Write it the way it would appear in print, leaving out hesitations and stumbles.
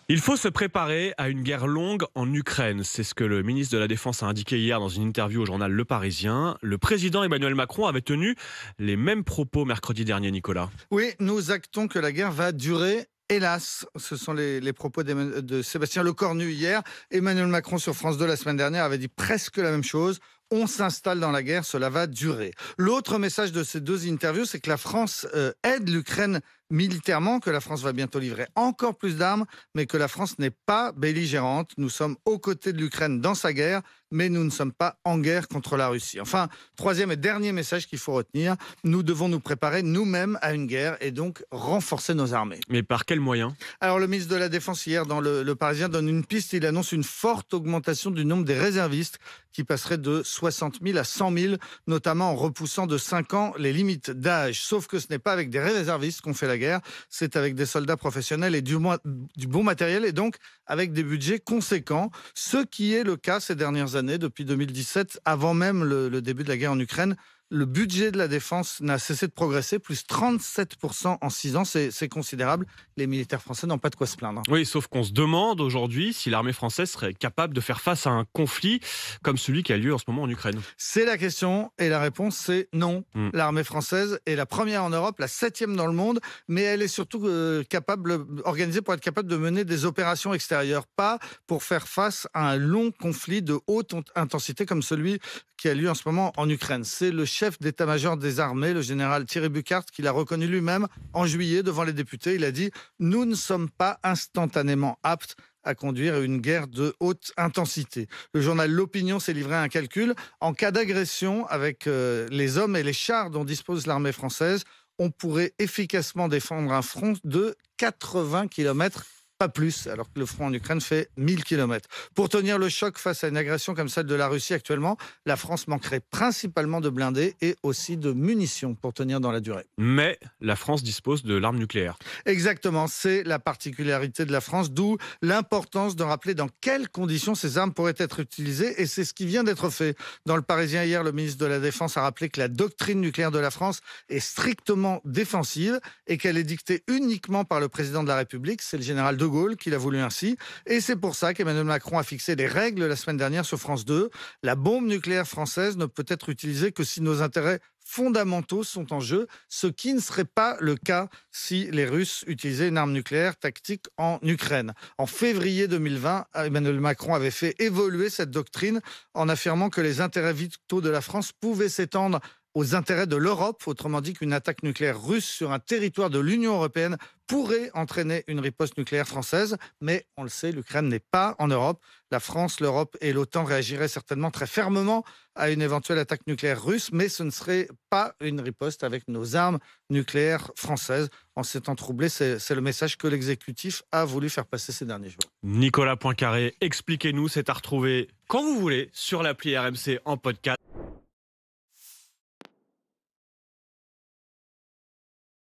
Il faut se préparer à une guerre longue en Ukraine. C'est ce que le ministre de la Défense a indiqué hier dans une interview au journal Le Parisien. Le président Emmanuel Macron avait tenu les mêmes propos mercredi dernier, Nicolas. Oui, nous actons que la guerre va durer. Hélas, ce sont les propos de Sébastien Lecornu hier. Emmanuel Macron sur France 2 la semaine dernière avait dit presque la même chose. On s'installe dans la guerre, cela va durer. L'autre message de ces deux interviews, c'est que la France aide l'Ukraine militairement, que la France va bientôt livrer encore plus d'armes, mais que la France n'est pas belligérante. Nous sommes aux côtés de l'Ukraine dans sa guerre, mais nous ne sommes pas en guerre contre la Russie. Enfin, troisième et dernier message qu'il faut retenir, nous devons nous préparer nous-mêmes à une guerre et donc renforcer nos armées. Mais par quels moyens ? Alors le ministre de la Défense hier dans le Parisien donne une piste, il annonce une forte augmentation du nombre des réservistes qui passerait de 60 000 à 100 000, notamment en repoussant de 5 ans les limites d'âge. Sauf que ce n'est pas avec des réservistes qu'on fait la guerre, c'est avec des soldats professionnels et du bon matériel et donc avec des budgets conséquents. Ce qui est le cas ces dernières années, depuis 2017, avant même le début de la guerre en Ukraine. Le budget de la défense n'a cessé de progresser, plus 37% en 6 ans, c'est considérable. Les militaires français n'ont pas de quoi se plaindre. Oui, sauf qu'on se demande aujourd'hui si l'armée française serait capable de faire face à un conflit comme celui qui a lieu en ce moment en Ukraine. C'est la question et la réponse c'est non. L'armée française est la première en Europe, la 7e dans le monde, mais elle est surtout organisée pour être capable de mener des opérations extérieures, pas pour faire face à un long conflit de haute intensité comme celui qui a lieu en ce moment en Ukraine. C'est le chef d'état-major des armées, le général Thierry Bucart, qui l'a reconnu lui-même en juillet devant les députés. Il a dit « Nous ne sommes pas instantanément aptes à conduire une guerre de haute intensité ». Le journal L'Opinion s'est livré à un calcul. En cas d'agression avec les hommes et les chars dont dispose l'armée française, on pourrait efficacement défendre un front de 80 km. Pas plus, alors que le front en Ukraine fait 1000 km. Pour tenir le choc face à une agression comme celle de la Russie actuellement, la France manquerait principalement de blindés et aussi de munitions pour tenir dans la durée. Mais la France dispose de l'arme nucléaire. Exactement, c'est la particularité de la France, d'où l'importance de rappeler dans quelles conditions ces armes pourraient être utilisées, et c'est ce qui vient d'être fait. Dans le Parisien hier, le ministre de la Défense a rappelé que la doctrine nucléaire de la France est strictement défensive et qu'elle est dictée uniquement par le président de la République, c'est le général de Gaulle qui l'a voulu ainsi. Et c'est pour ça qu'Emmanuel Macron a fixé des règles la semaine dernière sur France 2. La bombe nucléaire française ne peut être utilisée que si nos intérêts fondamentaux sont en jeu, ce qui ne serait pas le cas si les Russes utilisaient une arme nucléaire tactique en Ukraine. En février 2020, Emmanuel Macron avait fait évoluer cette doctrine en affirmant que les intérêts vitaux de la France pouvaient s'étendre aux intérêts de l'Europe, autrement dit qu'une attaque nucléaire russe sur un territoire de l'Union européenne pourrait entraîner une riposte nucléaire française. Mais on le sait, l'Ukraine n'est pas en Europe. La France, l'Europe et l'OTAN réagiraient certainement très fermement à une éventuelle attaque nucléaire russe, mais ce ne serait pas une riposte avec nos armes nucléaires françaises. En ces temps troublés, c'est le message que l'exécutif a voulu faire passer ces derniers jours. Nicolas Poincaré, expliquez-nous, c'est à retrouver quand vous voulez sur l'appli RMC en podcast.